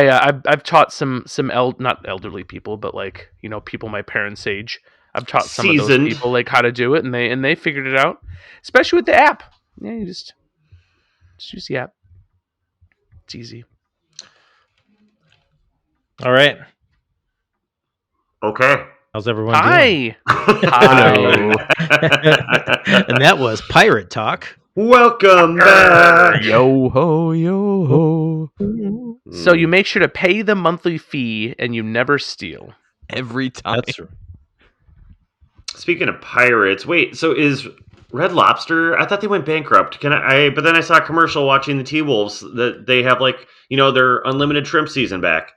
I've taught some not elderly people, but like people my parents' age. I've taught some of those Seasoned. people like how to do it, and they figured it out, especially with the app. Yeah, you just use the app. It's easy. All right. Okay. How's everyone doing? Hi. And that was Pirate Talk. Welcome back. Yo ho, yo ho. So you make sure to pay the monthly fee, and you never steal. Every time. That's true. Speaking of pirates, wait, so is Red Lobster? I thought they went bankrupt. But then I saw a commercial watching the T-Wolves that they have their unlimited shrimp season back.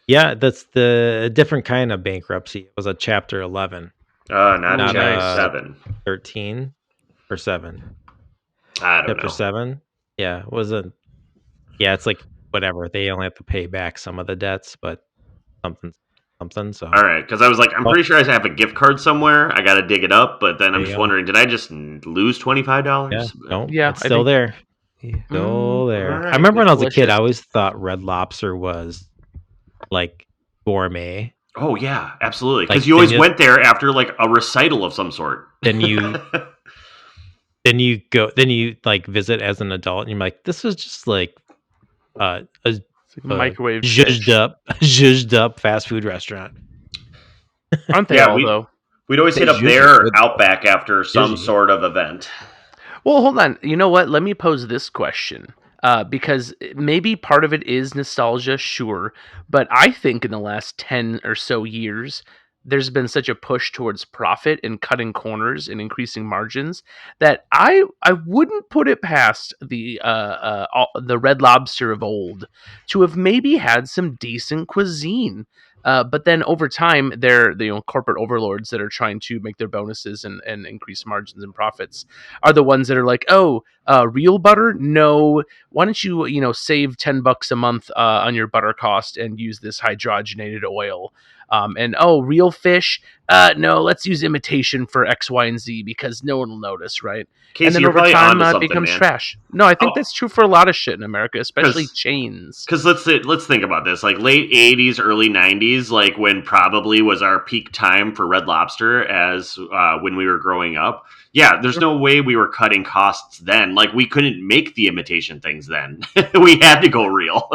Yeah, that's the different kind of bankruptcy. It was a Chapter 11. Not Not 7. 13 or 7. I don't Chapter know. 7. Yeah, it wasn't. Yeah, it's like whatever. They only have to pay back some of the debts, but something. So All right, because I was like, I'm pretty sure I have a gift card somewhere. I got to dig it up, but then I'm just wondering, did I just lose $25? Yeah, no, Yeah, it's still there. Still there. Right. I remember when I was a kid, Delicious. I always thought Red Lobster was like gourmet. Oh yeah, absolutely. Because Like, you always then went there after like a recital of some sort. Then you like visit as an adult, and you're like, this is just like a Microwave zhuzhed up fast food restaurant. Aren't they Yeah, all though? We'd always hit up usually their would. Outback after some Usually. sort of event. Well, hold on. You know what? Let me pose this question. Because maybe part of it is nostalgia, sure. But I think in the last 10 or so years, there's been such a push towards profit and cutting corners and increasing margins that I wouldn't put it past the Red Lobster of old to have maybe had some decent cuisine. But then over time, they're the corporate overlords that are trying to make their bonuses and increase margins and profits are the ones that are like, oh, real butter? No. Why don't you save $10 a month on your butter cost and use this hydrogenated oil? And real fish? No, let's use imitation for X, Y, and Z because no one will notice, right? Casey, and then you're over probably time, onto it something, becomes man. trash. No, I think Oh. that's true for a lot of shit in America, especially chains. Because let's think about this. Like late 80s, early 90s, like when probably was our peak time for Red Lobster as when we were growing up. Yeah, there's no way we were cutting costs then. Like we couldn't make the imitation things then. We had to go real.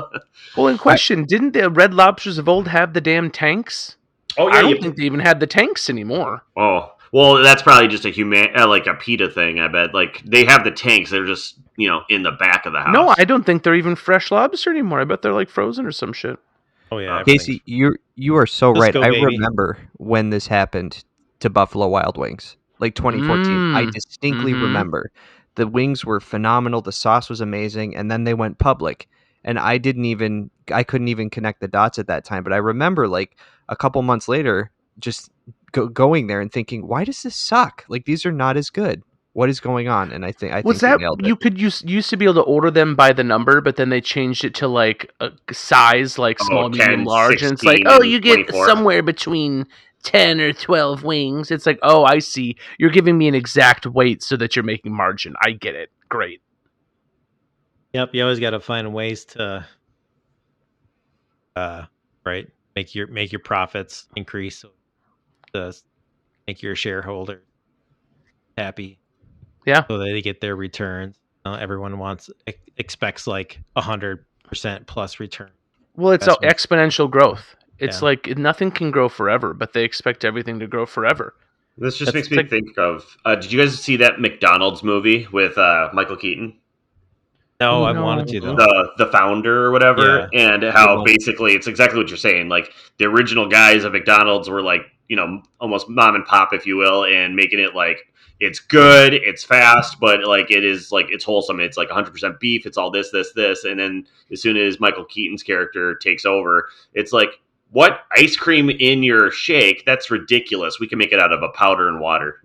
Well, in question, didn't the Red Lobsters of old have the damn tanks? Oh I don't think they even had the tanks anymore. Oh, well, that's probably just like a PETA thing, I bet. Like, they have the tanks. They're just, in the back of the house. No, I don't think they're even fresh lobster anymore. I bet they're like frozen or some shit. Oh yeah, Casey, you are so right. Cisco, I baby. remember when this happened to Buffalo Wild Wings, like 2014. I distinctly remember the wings were phenomenal. The sauce was amazing, and then they went public, and I couldn't even connect the dots at that time. But I remember like a couple months later, just going there and thinking, why does this suck? Like these are not as good. What is going on? And I think you could used to be able to order them by the number, but then they changed it to like a size, like small, 10, medium, large, and it's 16, like, you get 24. somewhere between 10 or 12 wings. It's like, oh, I see. You're giving me an exact weight so that you're making margin. I get it. Great. Yep, you always got to find ways to, right, make your profits increase, to make your shareholders happy. Yeah, so that they get their returns. Everyone expects like 100% plus return. Well, it's exponential growth. It's Yeah. like nothing can grow forever, but they expect everything to grow forever. This just makes me think of, did you guys see that McDonald's movie with Michael Keaton? No, I wanted to though. The founder or whatever, Yeah. and how basically it's exactly what you're saying. Like the original guys at McDonald's were like, almost mom and pop, if you will, and making it like it's good, it's fast, but like it is like it's wholesome. It's like 100% beef. It's all this, and then as soon as Michael Keaton's character takes over, it's like, what, ice cream in your shake? That's ridiculous. We can make it out of a powder and water.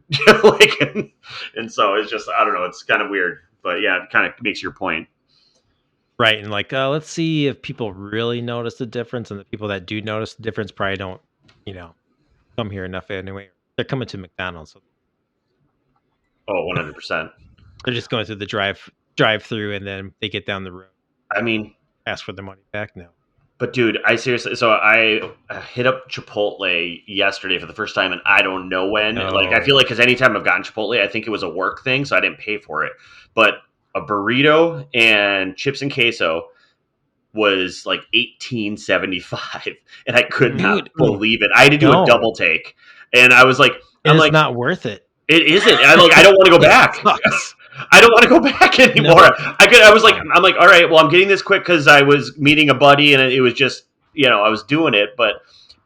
And so it's just, I don't know. It's kind of weird. But yeah, it kind of makes your point. Right. And like, let's see if people really notice the difference. And the people that do notice the difference probably don't, come here enough anyway. They're coming to McDonald's. So Oh, 100%. they're just going through the drive through and then they get down the road. I mean, ask for their money back now. But dude, I seriously, so I hit up Chipotle yesterday for the first time, and I don't know when. Like, I feel like because anytime I've gotten Chipotle, I think it was a work thing, so I didn't pay for it. But a burrito and chips and queso was like $18.75, and I could not believe it. I had to do a double take, and I was like, and it's not worth it. It isn't. I don't want to go back. I don't want to go back anymore. No. I'm like, all right, well, I'm getting this quick because I was meeting a buddy, and it was just, I was doing it,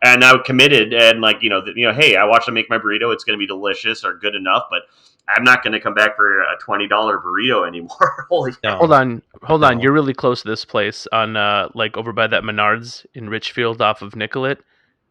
and I committed, and like, hey, I watched them make my burrito. It's going to be delicious or good enough, but I'm not going to come back for a $20 burrito anymore. Holy no. Hold on. You're really close to this place on like over by that Menards in Richfield off of Nicollet.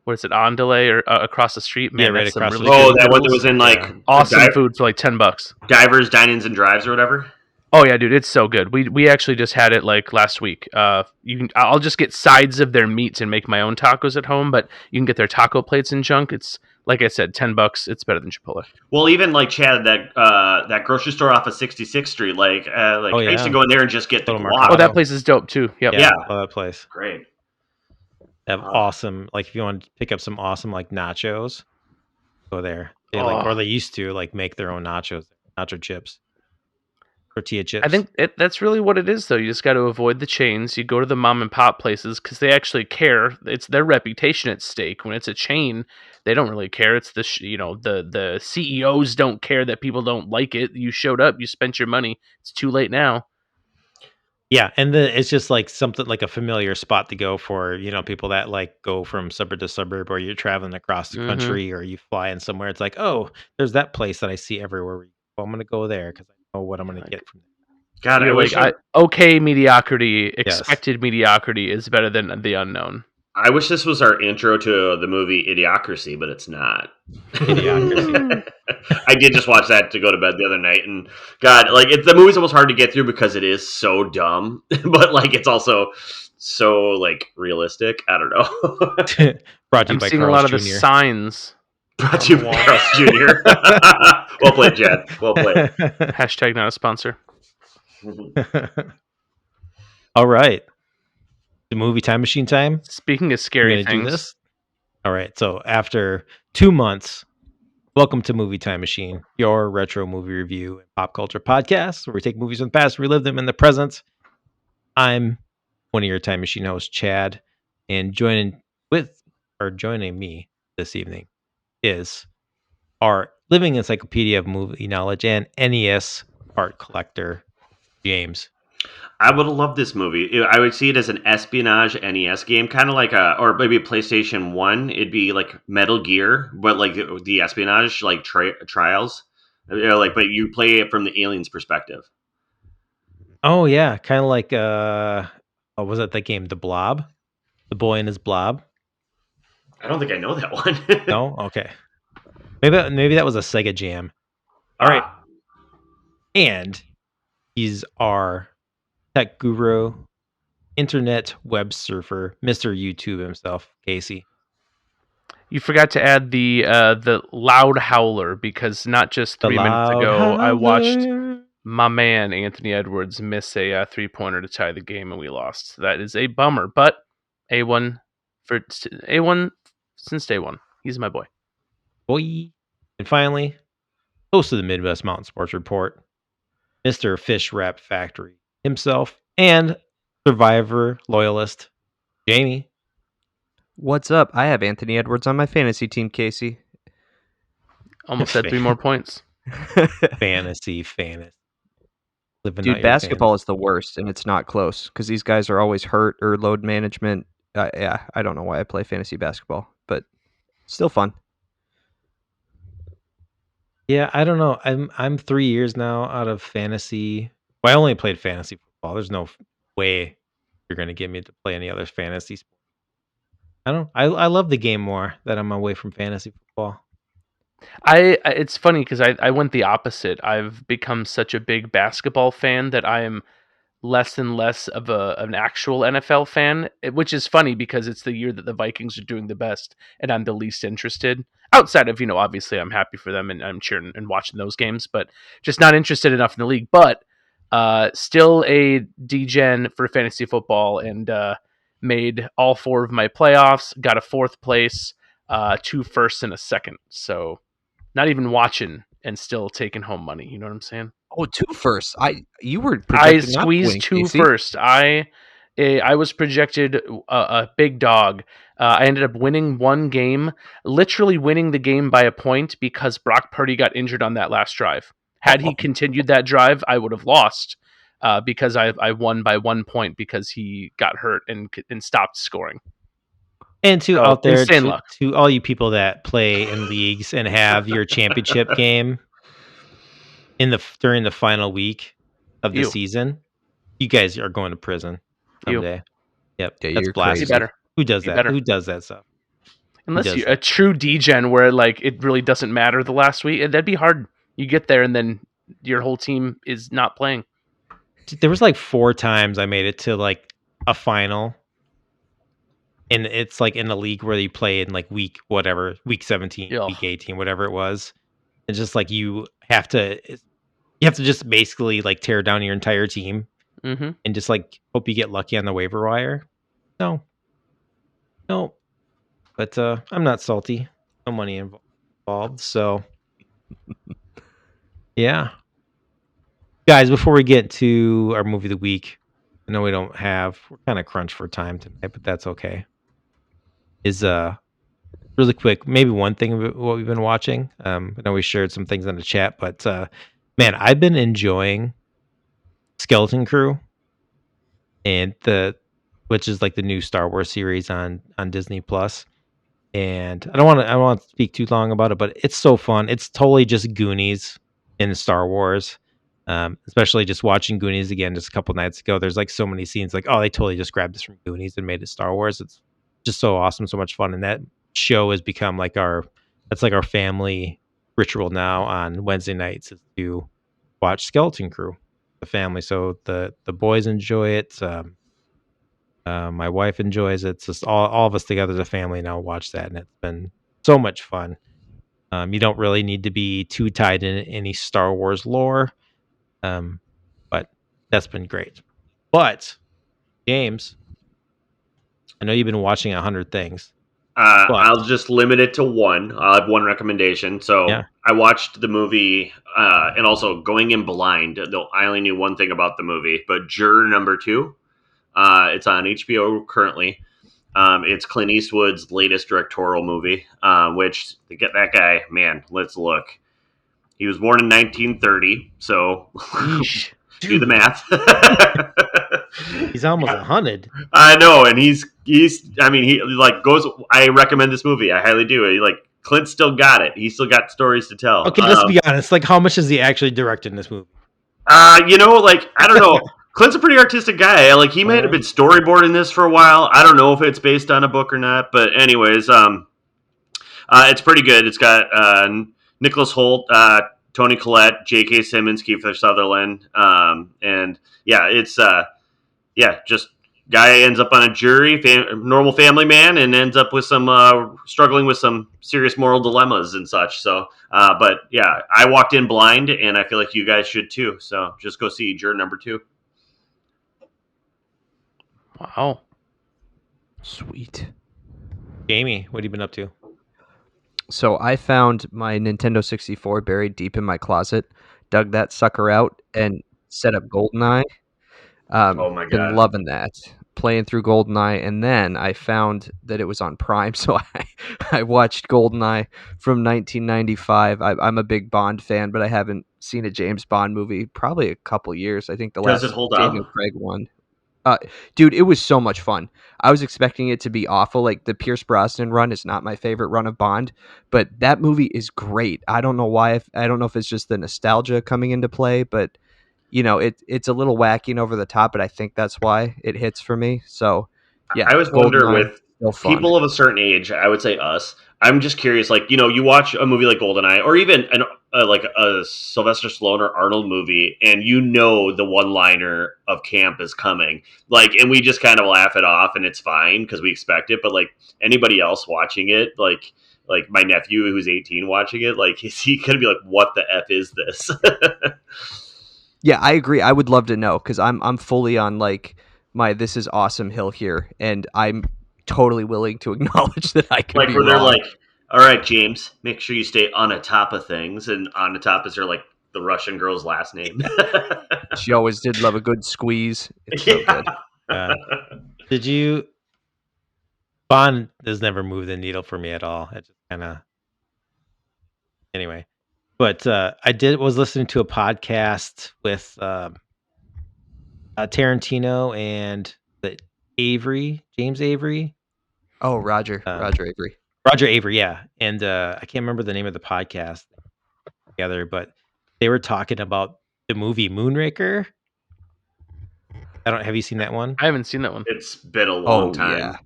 What is it, Andale or across the street? Man, right across really the street. That one that was in like awesome food for like $10. Divers, Dine-ins, and Drives or whatever. Oh yeah, dude, it's so good. We actually just had it like last week. I'll just get sides of their meats and make my own tacos at home, but you can get their taco plates and junk. It's like I said, $10. It's better than Chipotle. Well, even like Chad, that grocery store off of 66th Street, I used to go in there and just get the guac. Oh, that place is dope too. Yep. Yeah, I love that place. Great. They have awesome, like if you want to pick up some awesome like nachos, go there. Or they used to like make their own nacho chips, tortilla chips. I think that's really what it is, though. You just got to avoid the chains. You go to the mom and pop places because they actually care. It's their reputation at stake. When it's a chain, they don't really care. It's the CEOs don't care that people don't like it. You showed up, you spent your money. It's too late now. Yeah, and it's just like something like a familiar spot to go for, people that like go from suburb to suburb, or you're traveling across the country, or you fly in somewhere. It's like, oh, there's that place that I see everywhere. I'm going to go there because I know what I'm going to get from there. God, okay mediocrity, expected mediocrity is better than the unknown. I wish this was our intro to the movie Idiocracy, but it's not. Idiocracy. I did just watch that to go to bed the other night, and God, the movie's almost hard to get through because it is so dumb, but it's also so realistic. I don't know. Brought to you I'm by seeing Carl's a lot of Jr. the signs. Brought to you by Carl's Jr. Well played, Jed. Well played. Hashtag not a sponsor. All right. The movie time machine time. Speaking of scary things. Do this? All right. So after 2 months, welcome to Movie Time Machine, your retro movie review and pop culture podcast where we take movies from the past, relive them in the present. I'm one of your time machine hosts, Chad, and joining me this evening is our living encyclopedia of movie knowledge and NES art collector, James. I would have loved this movie. I would see it as an espionage NES game, kind of or maybe a PlayStation 1. It'd be like Metal Gear, but the espionage, trials. But you play it from the alien's perspective. Oh, yeah. Kind of like, what was it, that game, The Blob? The Boy and His Blob? I don't think I know that one. No? Okay. Maybe that was a Sega Jam. All right. And he's our tech guru, internet web surfer, Mr. YouTube himself, Casey. You forgot to add the loud howler because not just 3 minutes ago I watched my man Anthony Edwards miss a 3-pointer to tie the game and we lost. That is a bummer, but A1 since day one. He's my boy. Boy. And finally, host of the Midwest Mountain Sports Report, Mr. Fish Wrap Factory himself, and Survivor loyalist, Jamie. What's up? I have Anthony Edwards on my fantasy team, Casey. Almost had 3 more points. Fantasy. Dude, basketball is the worst, and it's not close because these guys are always hurt or load management. I don't know why I play fantasy basketball, but still fun. Yeah, I don't know. I'm 3 years now out of fantasy. Well, I only played fantasy football. There's no way you're going to get me to play any other fantasy sport. I love the game more that I'm away from fantasy football. It's funny because I went the opposite. I've become such a big basketball fan that I am less and less of an actual NFL fan, which is funny because it's the year that the Vikings are doing the best and I'm the least interested. Outside of, obviously I'm happy for them and I'm cheering and watching those games, but just not interested enough in the league. But still a degen for fantasy football and made all 4 of my playoffs, got a 4th place, 2 firsts and a second. So not even watching and still taking home money. You know what I'm saying? Oh, 2 firsts. You were I projected not to squeezed win, 2 Casey. first. I was projected a big dog. I ended up winning 1 game, literally winning the game by a point because Brock Purdy got injured on that last drive. Had he continued that drive, I would have lost because I won by 1 point because he got hurt and stopped scoring. And to So, out there, insane luck. to all you people that play in leagues and have your championship game during the final week of the You. season, you guys are going to prison someday. Yep, Yeah, that's you're blasphemy. crazy. better. Who does You that? better. Who does that stuff? Unless you're a true degen where like it really doesn't matter the last week, that'd be hard. You get there and then your whole team is not playing. There was like 4 times I made it to like a final, and it's like in a league where you play in like week 17, Ugh. week 18, whatever it was. It's just like you have to just basically like tear down your entire team Mm-hmm. and just like hope you get lucky on the waiver wire. No, but I'm not salty. No money involved, so yeah. Guys, before we get to our movie of the week, I know we're kind of crunched for time tonight, but that's okay. Is really quick, maybe one thing of what we've been watching. I know we shared some things in the chat, but man, I've been enjoying Skeleton Crew, and which is like the new Star Wars series on Disney Plus. And I don't want to speak too long about it, but it's so fun. It's totally just Goonies in Star Wars. Especially just watching Goonies again just a couple nights ago. There's like so many scenes like, oh, they totally just grabbed this from Goonies and made it Star Wars. It's just so awesome, so much fun. And that show has become like our family ritual now on Wednesday nights, is to watch Skeleton Crew, the family. So the boys enjoy it. My wife enjoys it. It's just all of us together as a family now watch that, and it's been so much fun. You don't really need to be too tied in any Star Wars lore. But that's been great. But James, I know you've been watching 100 things. I'll just limit it to one. I'll have one recommendation. So Yeah. I watched the movie, and also going in blind. I only knew one thing about the movie, but Juror number 2. It's on HBO currently. It's Clint Eastwood's latest directorial movie, which to get that guy, man, let's look. He was born in 1930, so do the math. He's almost 100. I know, and he's. I mean, he like goes. I recommend this movie. I highly do. Clint still got it. He still got stories to tell. Okay, let's be honest. Like, how much has he actually directed in this movie? I don't know. Clint's a pretty artistic guy. Like, he might have been storyboarding this for a while. I don't know if it's based on a book or not, but anyways, it's pretty good. It's got Nicholas Hoult, Toni Collette, J.K. Simmons, Kiefer Sutherland, and yeah, it's just guy ends up on a jury, normal family man, and ends up with some struggling with some serious moral dilemmas and such. So, but yeah, I walked in blind, and I feel like you guys should too. So just go see Juror number 2. Wow. Sweet. Jamie, what have you been up to? So I found my Nintendo 64 buried deep in my closet, dug that sucker out, and set up GoldenEye. Oh my Been God. loving that. Playing through GoldenEye, and then I found that it was on Prime, so I watched GoldenEye from 1995. I'm a big Bond fan, but I haven't seen a James Bond movie probably a couple years. I think the Does last it hold Daniel up? Craig one. Dude, it was so much fun. I was expecting it to be awful. Like, the Pierce Brosnan run is not my favorite run of Bond, but that movie is great. I don't know why. I don't know if it's just the nostalgia coming into play, but it's a little wacky and over the top, but I think that's why it hits for me. So, yeah. I always wonder GoldenEye, with still fun. people of a certain age, I would say us. I'm just curious, you watch a movie like GoldenEye, or even like a Sylvester Stallone or Arnold movie, and the one-liner of camp is coming, and we just kind of laugh it off, and it's fine because we expect it. But anybody else watching it, like my nephew who's 18 watching it, is he gonna be like, "What the F is this?" Yeah, I agree. I would love to know, because I'm fully on my "this is awesome" hill here, and I'm totally willing to acknowledge that I could Like be where they're wrong. like, all right, James, make sure you stay on a top of things, and on the top is her like the Russian girl's last name. She always did love a good squeeze. It's so good. Did you? Bond has never moved the needle for me at all. It just kind of anyway. But was listening to a podcast with Tarantino and James Avery. Oh, Roger Avery. Roger Avery, yeah. And I can't remember the name of the podcast together, but they were talking about the movie Moonraker. Have you seen that one? I haven't seen that one. It's been a long time. Yeah.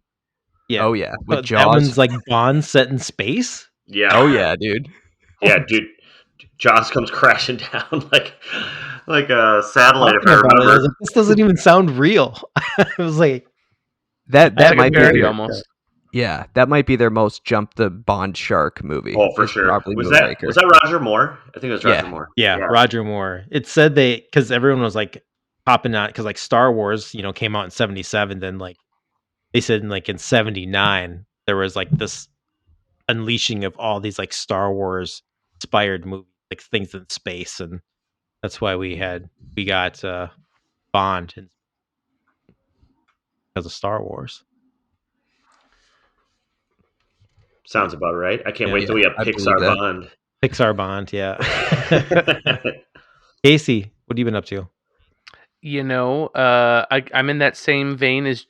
Yeah. Oh yeah. With But Jaws. that one's like Bond set in space. Yeah. Oh yeah, dude. Yeah, dude. Jaws comes crashing down like a satellite, if I Talking about it, I was remember. like, this doesn't even sound real. It was like That Like a might be parody their, almost. yeah, that might be their most jump the Bond shark movie. Oh, for It's sure. probably Was Moonraker. that Roger Moore? I think it was Roger Yeah. Moore. Yeah, Roger Moore. It said because everyone was like popping out because like Star Wars, came out in 1977. Then like they said in 1979 there was like this unleashing of all these like Star Wars inspired movies, like things in space, and that's why we got Bond because of Star Wars. Sounds about right. I can't Yeah. wait till we have I believe Pixar that. Bond. Pixar Bond, yeah. Casey, what have you been up to? I'm in that same vein as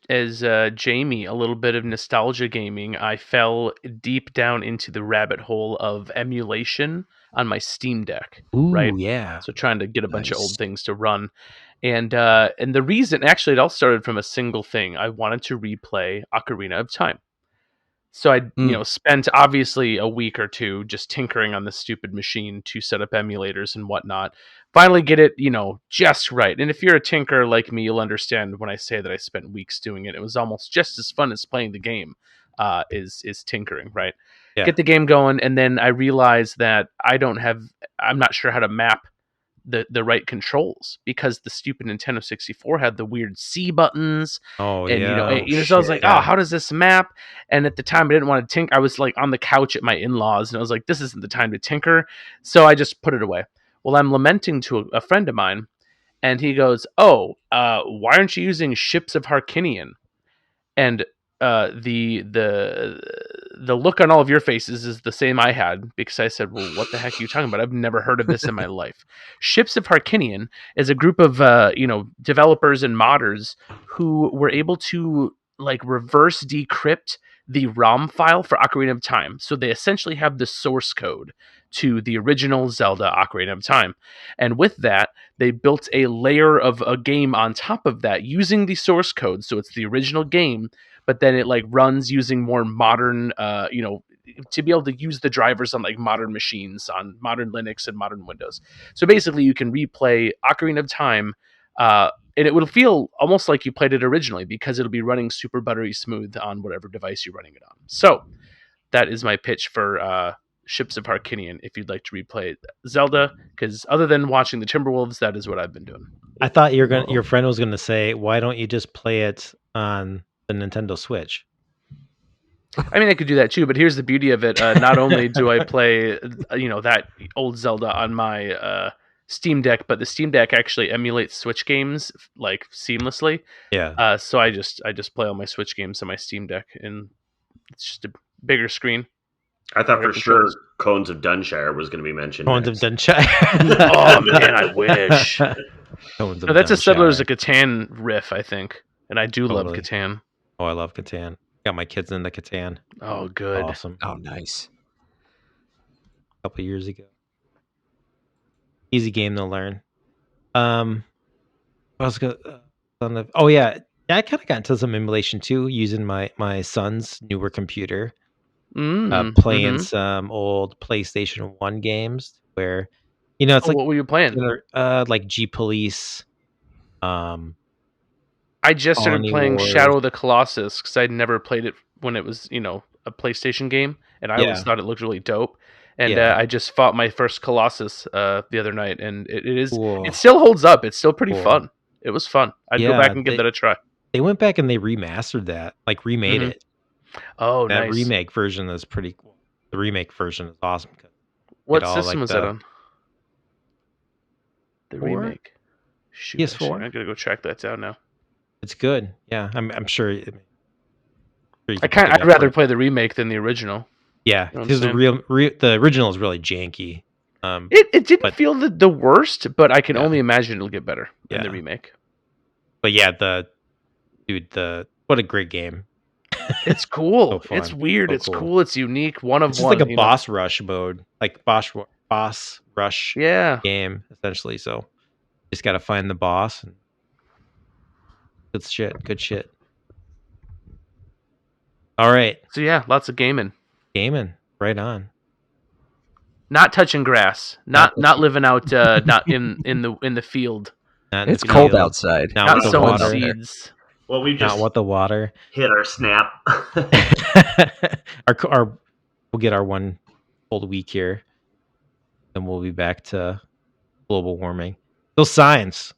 Jamie. A little bit of nostalgia gaming. I fell deep down into the rabbit hole of emulation on my Steam Deck. Ooh, right? yeah. So trying to get a bunch of Nice. old things to run, and the reason actually it all started from a single thing. I wanted to replay Ocarina of Time. So I, spent obviously a week or two just tinkering on this stupid machine to set up emulators and whatnot. Finally get it, just right. And if you're a tinker like me, you'll understand when I say that I spent weeks doing it. It was almost just as fun as playing the game, is tinkering, right? Yeah. Get the game going, and then I realized that I'm not sure how to map the right controls because the stupid Nintendo 64 had the weird C buttons. Oh, And yeah. so I was like, oh, how does this map? And at the time I didn't want to tinker. I was like on the couch at my in-laws and I was like, this isn't the time to tinker. So I just put it away. Well, I'm lamenting to a friend of mine and he goes, oh, why aren't you using Ships of Harkinian? And the look on all of your faces is the same I had because I said, well, what the heck are you talking about? I've never heard of this in my life. Ships of Harkinian is a group of developers and modders who were able to like reverse decrypt the ROM file for Ocarina of Time. So they essentially have the source code to the original Zelda Ocarina of Time. And with that, they built a layer of a game on top of that using the source code. So it's the original game, but then it like runs using more modern, to be able to use the drivers on like modern machines, on modern Linux and modern Windows. So basically you can replay Ocarina of Time, and it will feel almost like you played it originally because it'll be running super buttery smooth on whatever device you're running it on. So that is my pitch for Ships of Harkinian if you'd like to replay Zelda, because other than watching the Timberwolves, that is what I've been doing. I thought your friend was gonna say, why don't you just play it on the Nintendo Switch? I mean, I could do that too, but here's the beauty of it. Not only do I play, that old Zelda on my Steam Deck, but the Steam Deck actually emulates Switch games like seamlessly. Yeah. So I just play all my Switch games on my Steam Deck, and it's just a bigger screen. I thought for Right, sure controls. Cones of Dunshire was going to be mentioned. Cones of next. Dunshire. Oh man, I wish. Cones of No, that's a Dunshire. Settlers of Catan riff, I think, and I do love Totally. Catan. Oh, I love Catan. Got my kids into Catan. Oh, good. Awesome. Oh, nice. A couple years ago. Easy game to learn. I was gonna. Oh yeah, I kind of got into some emulation too, using my son's newer computer. Playing some old PlayStation 1 games where, it's like what were you playing? like G Police. I just started Colony playing Wars. Shadow of the Colossus because I'd never played it when it was, a PlayStation game, and I always thought it looked really dope. And Yeah. I just fought my first Colossus the other night, and it Cool. still holds up. It's still pretty Cool. fun. It was fun. I'd go Yeah, back and give that a try. They went back and they remastered that, like remade Mhm. it. Oh, That nice. remake version is pretty cool. The remake version is awesome. What all, system like, was that the on? The 4? remake. Shoot, PS4? I gotta go track that down now. It's good. Yeah, I'm sure. You I'd rather play the remake than the original. Yeah, You know what I'm because the original is really janky. It didn't but- feel the worst, but I can Yeah. only imagine it'll get better in the Yeah. remake. But yeah, what a great game. It's cool. So fun. It's weird. So it's cool. cool. It's unique. One of It's just one. like a you know? boss rush mode, like boss rush Yeah. game essentially. So just got to find the boss. And good shit. All right, So yeah, lots of gaming. gaming, right on. Not touching grass. Not living out. Not in the field. Not in It's the cold field, outside. Not Not with the sowing water. seeds. Well, we just Not with the water. hit our snap. We'll get our one cold week here, and we'll be back to global warming. Those Signs,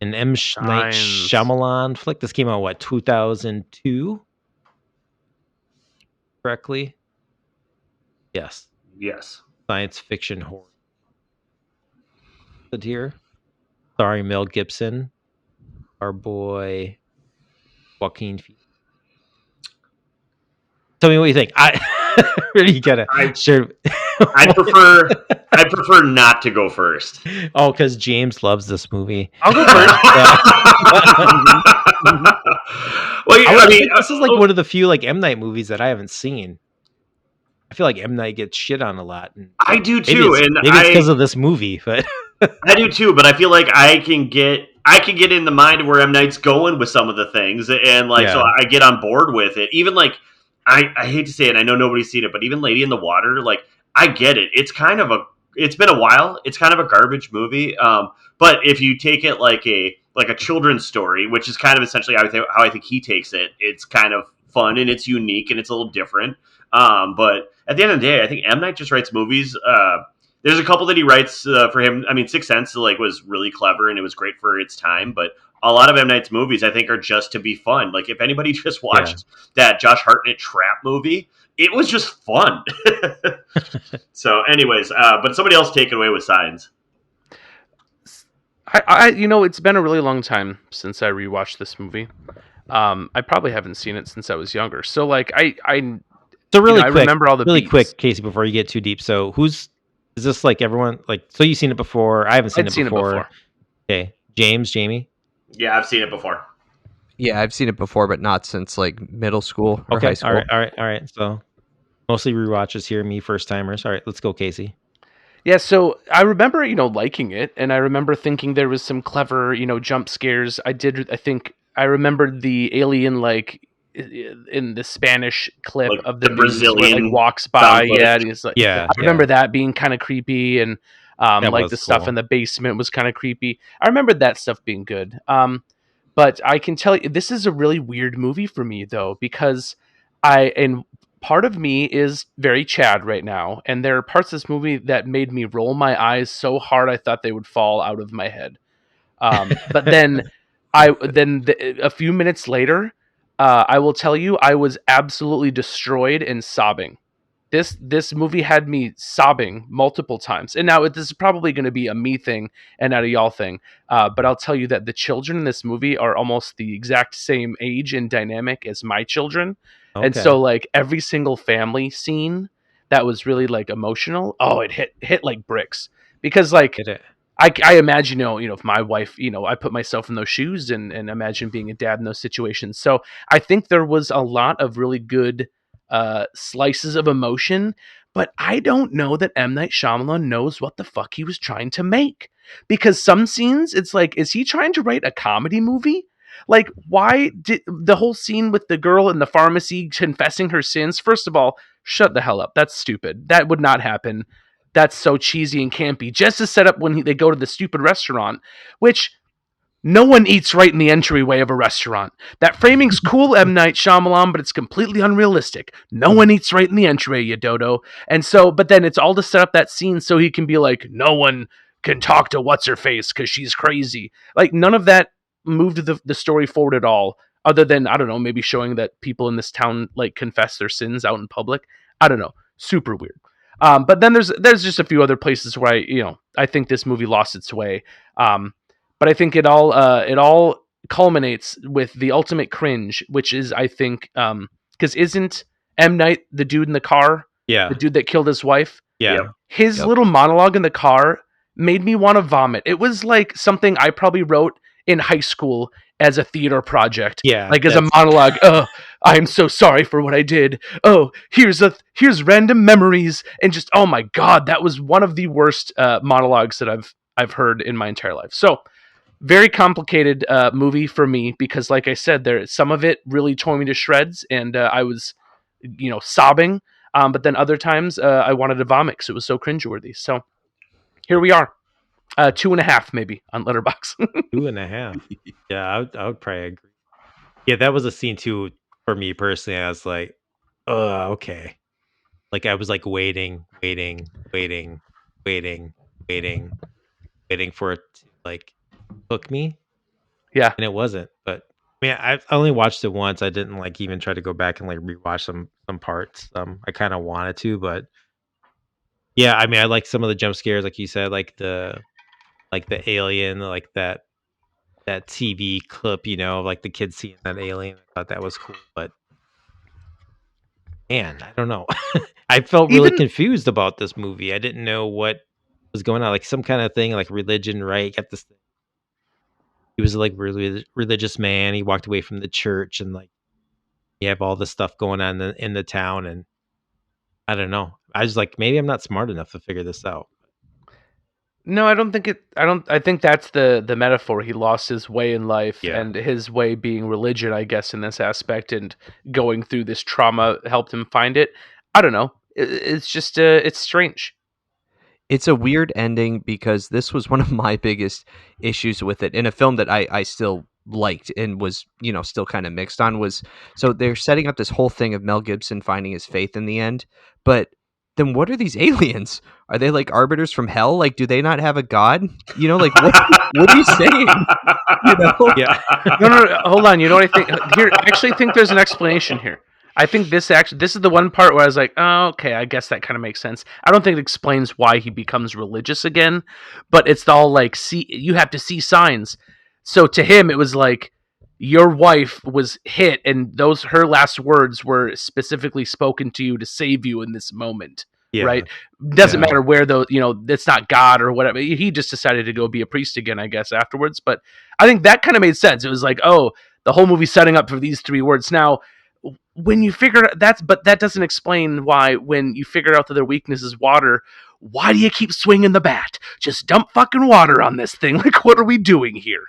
an M. Night Signs. Shyamalan flick. This came out 2002, correctly? Yes, Yes. science fiction horror. Here, starring Mel Gibson, our boy Joaquin Phoenix. Tell me what you think. Really, you gotta share. I prefer not to go first. Oh, because James loves this movie. I'll go first. Well, I mean, this is like one of the few like M. Night movies that I haven't seen. I feel like M. Night gets shit on a lot. And I do maybe too, it's, and maybe it's because of this movie, but I do too. But I feel like I can get in the mind of where M. Night's going with some of the things, and like so I get on board with it. Even like I hate to say it, I know nobody's seen it, but even Lady in the Water, like I get it. It's been a while. It's kind of a garbage movie. But if you take it like a children's story, which is kind of essentially how I think he takes it, it's kind of fun and it's unique and it's a little different. But at the end of the day, I think M. Night just writes movies. There's a couple that he writes for him. I mean, Sixth Sense was really clever and it was great for its time. But a lot of M. Night's movies, I think, are just to be fun. Like if anybody just watched that Josh Hartnett Trap movie, it was just fun. So, anyways, but somebody else take it away with Signs. It's been a really long time since I rewatched this movie. I probably haven't seen it since I was younger. So like I remember all the really beats. Quick, Casey, before you get too deep. So is this like everyone like? So you've seen it before? I haven't seen it before. Okay, Jamie. Yeah, I've seen it before. Yeah, I've seen it before, but not since like middle school or high school. All right. So mostly rewatches here, me first timers. All right, let's go, Casey. Yeah, so I remember, liking it, and I remember thinking there was some clever, jump scares. I think I remembered the alien, like, in the Spanish clip like of the Brazilian where, like, walks by. Yeah, and he's like, I remember that being kind of creepy, and like the stuff in the basement was kind of creepy. I remembered that stuff being good. But I can tell you, this is a really weird movie for me, though, because part of me is very Chad right now, and there are parts of this movie that made me roll my eyes so hard I thought they would fall out of my head. But then a few minutes later, I will tell you, I was absolutely destroyed and sobbing. This movie had me sobbing multiple times. And now this is probably going to be a me thing and not a y'all thing. But I'll tell you that the children in this movie are almost the exact same age and dynamic as my children. Okay. And so like every single family scene that was really like emotional, it hit like bricks. Because like I imagine, if my wife, I put myself in those shoes and imagine being a dad in those situations. So I think there was a lot of really good slices of emotion, but I don't know that M. Night Shyamalan knows what the fuck he was trying to make. Because some scenes, it's like, is he trying to write a comedy movie? Like, why did the whole scene with the girl in the pharmacy confessing her sins? First of all, shut the hell up. That's stupid. That would not happen. That's so cheesy and campy. Just to set up when they go to the stupid restaurant, which no one eats right in the entryway of a restaurant. That framing's cool, M. Night Shyamalan, but it's completely unrealistic. No one eats right in the entryway, you dodo. And so, but then it's all to set up that scene so he can be like, no one can talk to what's-her-face because she's crazy. Like, none of that moved the story forward at all, other than, I don't know, maybe showing that people in this town like confess their sins out in public. I don't know, super weird. But then there's just a few other places where I think this movie lost its way. But I think it all culminates with the ultimate cringe, which is, I think, because isn't M. Night the dude in the car, Yeah. the dude that killed his wife? Yeah. Yep. His Yep. little monologue in the car made me want to vomit. It was like something I probably wrote in high school as a theater project. Yeah, Like as a that's- monologue. Oh, I'm so sorry for what I did. Oh, here's random memories, and just, oh my god, that was one of the worst monologues that I've heard in my entire life. So very complicated movie for me, because like I said, some of it really tore me to shreds, and I was sobbing. But then other times I wanted to vomit because it was so cringeworthy. So here we are. 2.5 maybe on Letterboxd. 2.5. Yeah, I would probably agree. Yeah, that was a scene too for me personally. I was like, oh, okay. Like I was like waiting for it to like hook me. Yeah. And it wasn't. But I mean, I only watched it once. I didn't like even try to go back and like rewatch some parts. I kind of wanted to, but yeah, I mean, I like some of the jump scares, like you said, like the alien, like that TV clip, like the kids seeing that alien. I thought that was cool, but man, I don't know. I felt really Even- confused about this movie. I didn't know what was going on, like some kind of thing, like religion, right? Got this thing. He was like really religious man. He walked away from the church, and like you have all this stuff going on in the town, and I don't know. I was like, maybe I'm not smart enough to figure this out. No, I don't think it. I think that's the metaphor. He lost his way in life, Yeah. and his way being religion, I guess, in this aspect, and going through this trauma helped him find it. I don't know. It's just it's strange. It's a weird ending because this was one of my biggest issues with it in a film that I still liked and was, still kind of mixed on. Was so they're setting up this whole thing of Mel Gibson finding his faith in the end, but then what are these aliens? Are they like arbiters from hell? Like, do they not have a god? Like what are you saying? Yeah. No, hold on. You know what I think? Here, I actually think there's an explanation here. I think this is the one part where I was like, oh, okay, I guess that kind of makes sense. I don't think it explains why he becomes religious again, but it's all like, you have to see signs. So to him, it was like, your wife was hit, and her last words were specifically spoken to you to save you in this moment. Yeah. Right? Doesn't Yeah. matter where it's not God or whatever. He just decided to go be a priest again, I guess, afterwards. But I think that kind of made sense. It was like, oh, the whole movie's setting up for these 3 words. Now, when you figure but that doesn't explain why, when you figure out that their weakness is water, why do you keep swinging the bat? Just dump fucking water on this thing. Like, what are we doing here?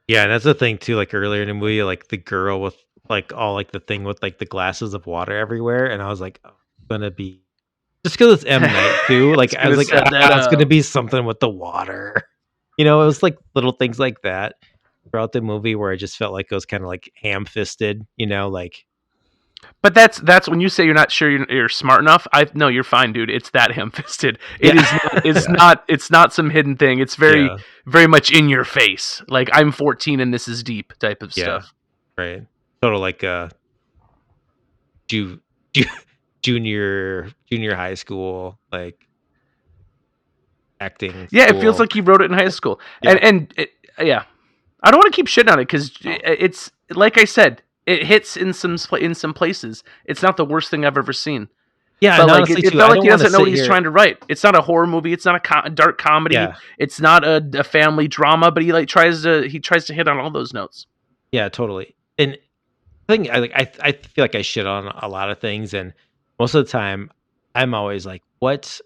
Yeah, and that's the thing too. Like earlier in the movie, like the girl with like all like the thing with like the glasses of water everywhere, and I was like, oh, it's gonna be just because it's M Night too. Like I was like, set that it's gonna up. be something with the water. It was like little things like that throughout the movie where I just felt like it was kind of like ham-fisted. Like. But that's when you say you're not sure you're smart enough. No, you're fine, dude. It's that ham-fisted. It is. It's not. It's not some hidden thing. It's very, Yeah. very much in your face. Like, I'm 14 and this is deep type of stuff. Right. Total like junior high school like acting. Yeah, school. it feels like he wrote it in high school. Yeah. Yeah, I don't want to keep shitting on it because it's, like I said, it hits in some places. It's not the worst thing I've ever seen. Yeah, But and like, honestly, it too, felt I like don't he doesn't wanna know what sit he's here- trying to write. It's not a horror movie. It's not a dark comedy. Yeah. It's not a family drama. But he tries to hit on all those notes. Yeah, totally. And I think I feel like I shit on a lot of things, and most of the time, I'm always like, what?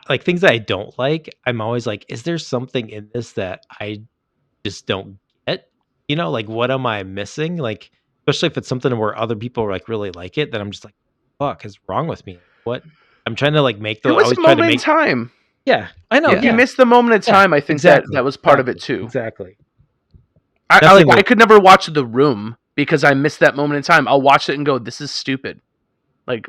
Like things that I don't like. I'm always like, is there something in this that I just don't get? Like what am I missing? Like, especially if it's something where other people like really like it, then I'm just like, fuck is wrong with me? What? I'm trying to like make the. It was always a try to moment in make. time. Yeah, I know. If Yeah, you missed the moment in time, I think exactly, that was part of it exactly, too. Exactly. I That's could never watch The Room because I missed that moment in time. I'll watch it and go, this is stupid. Like,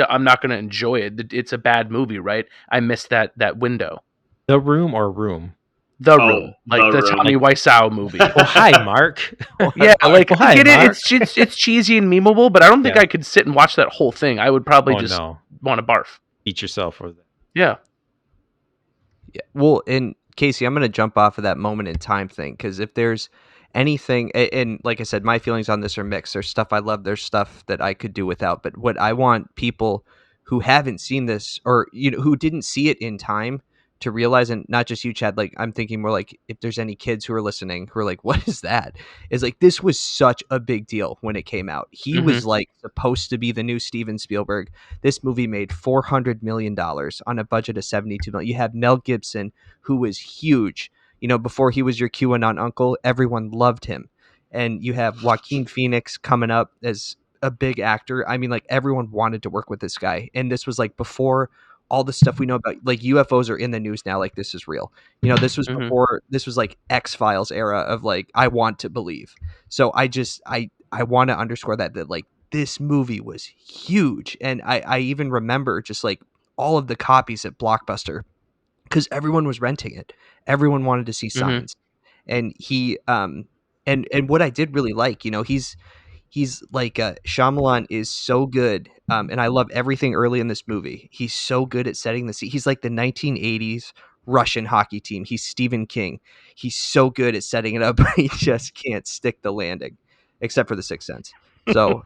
I'm not going to enjoy it. It's a bad movie, right? I missed that window. The Room or Room? The Room, like The the Room. Tommy Wiseau movie. Well, hi, Mark. Yeah, like Well, I hi, get it. Mark. It's cheesy and memeable, but I don't think Yeah. I could sit and watch that whole thing. I would probably Oh, just no. want to barf. Eat yourself with it. Yeah. Yeah. Well, and Casey, I'm going to jump off of that moment in time thing, because if there's anything, and like I said, my feelings on this are mixed. There's stuff I love, there's stuff that I could do without. But what I want people who haven't seen this, or who didn't see it in time, to realize, and not just you, Chad, like I'm thinking more like if there's any kids who are listening who are like, what is that? Is like, this was such a big deal when it came out. He was like supposed to be the new Steven Spielberg. This movie made $400 million on a budget of $72 million. You have Mel Gibson, who was huge. Before he was your QAnon uncle, everyone loved him. And you have Joaquin Phoenix coming up as a big actor. I mean, like, everyone wanted to work with this guy. And this was like before all the stuff we know about, like, UFOs are in the news now. Like, this is real. This was before, this was like X-Files era of like, I want to believe. So I want to underscore that like, this movie was huge. And I even remember just like all of the copies at Blockbuster, because everyone was renting it. Everyone wanted to see Signs. And he, and what I did really like, he's like, Shyamalan is so good. And I love everything early in this movie. He's so good at setting the scene. He's like the 1980s Russian hockey team. He's Stephen King. He's so good at setting it up. He just can't stick the landing, except for The Sixth Sense. So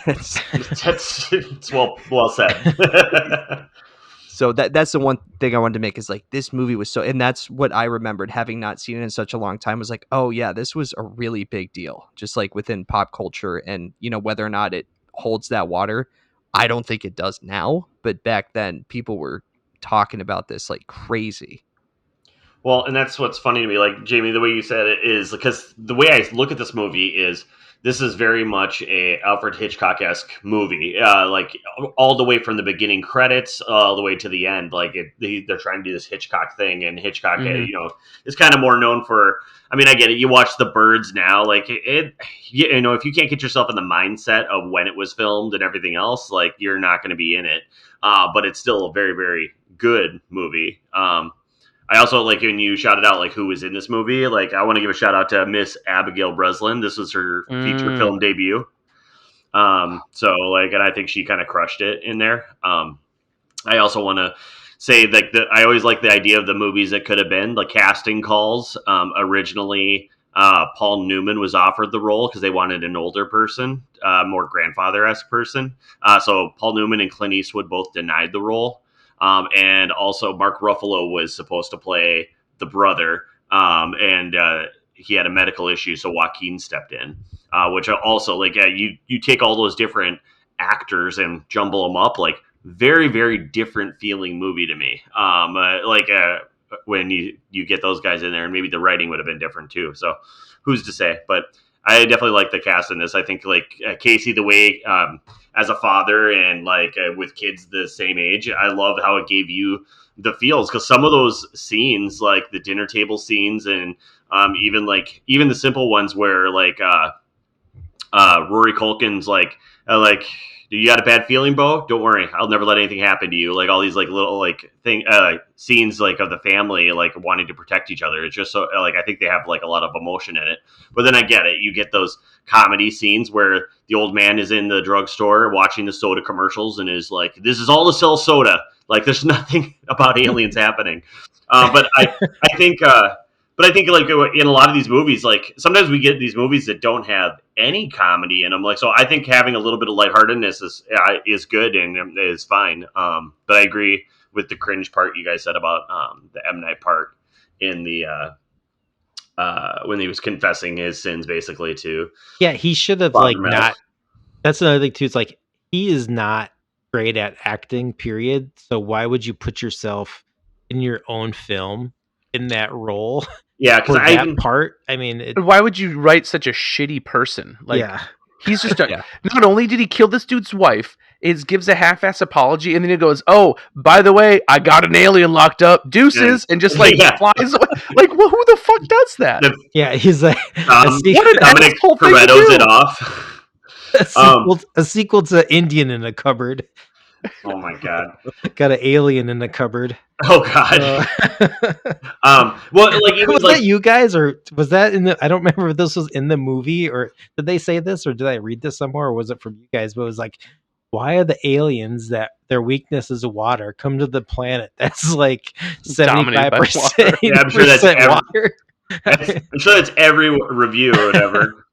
it's well said. So that's the one thing I wanted to make, is like, this movie was so, and that's what I remembered, having not seen it in such a long time, was like, oh yeah, this was a really big deal, just like within pop culture. And whether or not it holds that water, I don't think it does now, but back then people were talking about this like crazy. Well, and that's what's funny to me, like, Jamie, the way you said it is because the way I look at this movie is, this is very much a Alfred Hitchcock-esque movie, like all the way from the beginning credits all the way to the end. Like, they're trying to do this Hitchcock thing, and Hitchcock, is kind of more known for. I mean, I get it. You watch The Birds now, like if you can't get yourself in the mindset of when it was filmed and everything else, like, you're not going to be in it. But it's still a very, very good movie. I also, like, when you shouted out like who was in this movie, like, I want to give a shout out to Miss Abigail Breslin. This was her feature film debut. So like, and I think she kind of crushed it in there. I also want to say that I always like the idea of the movies that could have been, the casting calls. Originally, Paul Newman was offered the role because they wanted an older person, more grandfather-esque person. So Paul Newman and Clint Eastwood both denied the role. And also Mark Ruffalo was supposed to play the brother, and he had a medical issue, so Joaquin stepped in, which also, like, you take all those different actors and jumble them up, like, very, very different feeling movie to me. When you get those guys in there, and maybe the writing would have been different too. So who's to say? But I definitely like the cast in this. I think, like, Casey, the way, as a father and like with kids the same age, I love how it gave you the feels, because some of those scenes, like the dinner table scenes, and even the simple ones where like Rory Culkin's like, do you got a bad feeling, Bo? Don't worry, I'll never let anything happen to you. Like, all these like little like scenes like of the family like wanting to protect each other. It's just so, like, I think they have like a lot of emotion in it. But then I get it. You get those comedy scenes where the old man is in the drugstore watching the soda commercials and is like, "This is all to sell soda." Like, there's nothing about aliens happening. But I think. But I think, like, in a lot of these movies, like, sometimes we get these movies that don't have any comedy in them. Like, so I think having a little bit of lightheartedness is good and is fine. But I agree with the cringe part you guys said about the M. Night part in the when he was confessing his sins, basically, to he should have like Mel. Not. That's another thing too. It's like, he is not great at acting. Period. So why would you put yourself in your own film in that role? Yeah, because that part. I mean, why would you write such a shitty person? Like, he's just not only did he kill this dude's wife, gives a half-ass apology, and then he goes, "Oh, by the way, I got an alien locked up, deuces," and just like flies away. Like, well, who the fuck does that? He's like, what an asshole thing to do. It off. A sequel to Indian in a Cupboard. Oh my god. Got an alien in the cupboard. Oh god. Well, like even Was like that you guys, or was that in the? I don't remember if this was in the movie, or did they say this, or did I read this somewhere, or was it from you guys? But it was like, why are the aliens that their weakness is water come to the planet that's like Dominated by 75% Yeah, I'm sure that's water? I'm sure that's every review or whatever.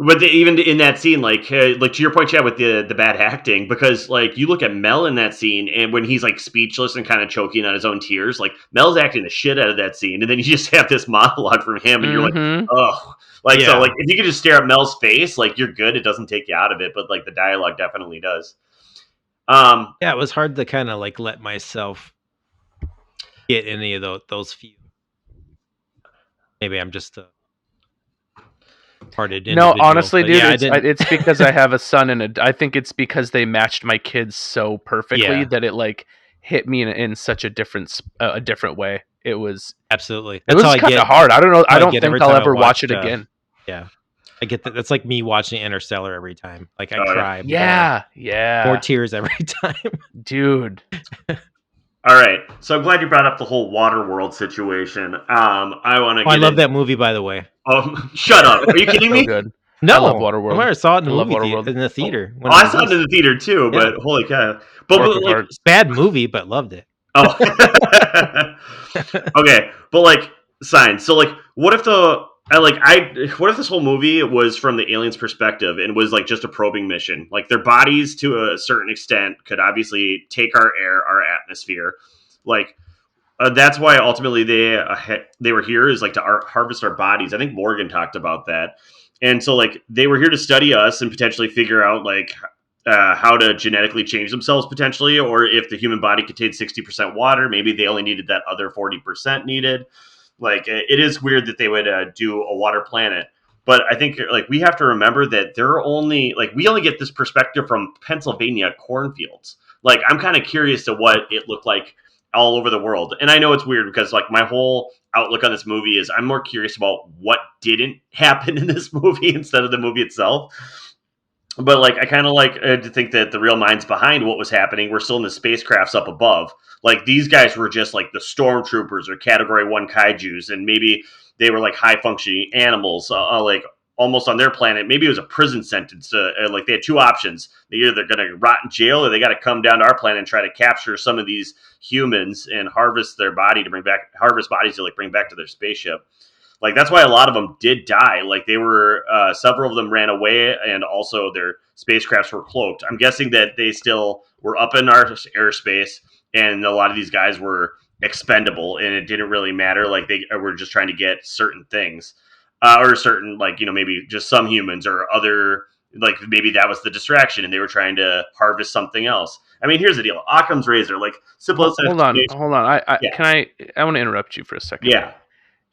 But even in that scene, like to your point, Chad, with the bad acting, because like you look at Mel in that scene, and when he's like speechless and kind of choking on his own tears, like Mel's acting the shit out of that scene, and then you just have this monologue from him, and you're like, oh, like so, like if you could just stare at Mel's face, like you're good. It doesn't take you out of it, but like the dialogue definitely does. Yeah, it was hard to kind of like let myself get any of those few. Maybe I'm just hearted. No, honestly, dude, yeah, it's because I have a son, and I think it's because they matched my kids so perfectly that it like hit me in such a different way. It was absolutely. It was kind of hard. I don't know. I don't think I'll ever watch it again. Yeah, I get that. That's like me watching Interstellar every time. Like I cry. Yeah. More tears every time, dude. All right, so I'm glad you brought up the whole Waterworld situation. I want to. I love that movie, by the way. Oh, shut up! Are you kidding me? Good. No, I love Waterworld. I saw it in the theater. I saw it in the theater too, but holy cow! But like, bad movie, but loved it. Oh, okay. But like Signs. So like, what if what if this whole movie was from the aliens' perspective and was like just a probing mission? Like their bodies, to a certain extent, could obviously take our air, our atmosphere. Like that's why ultimately they were here, is like to harvest our bodies. I think Morgan talked about that, and so like they were here to study us and potentially figure out like how to genetically change themselves potentially, or if the human body contains 60% water, maybe they only needed that other 40% needed. Like it is weird that they would do a water planet, but I think like we have to remember that we only get this perspective from Pennsylvania cornfields. Like I'm kind of curious to what it looked like all over the world. And I know it's weird because like my whole outlook on this movie is I'm more curious about what didn't happen in this movie instead of the movie itself. But like I kind of like to think that the real minds behind what was happening were still in the spacecrafts up above. Like these guys were just like the stormtroopers or Category 1 kaijus, and maybe they were like high functioning animals, like almost on their planet. Maybe it was a prison sentence. Like they had two options: either they're going to rot in jail, or they got to come down to our planet and try to capture some of these humans and harvest their body to harvest bodies to like bring back to their spaceship. Like that's why a lot of them did die. Like they were, several of them ran away, and also their spacecrafts were cloaked. I'm guessing that they still were up in our airspace, and a lot of these guys were expendable, and it didn't really matter. Like they were just trying to get certain things, or certain, like, maybe just some humans or other, like maybe that was the distraction, and they were trying to harvest something else. I mean, here's the deal: Occam's razor, like simple. Hold on. I want to interrupt you for a second. Yeah.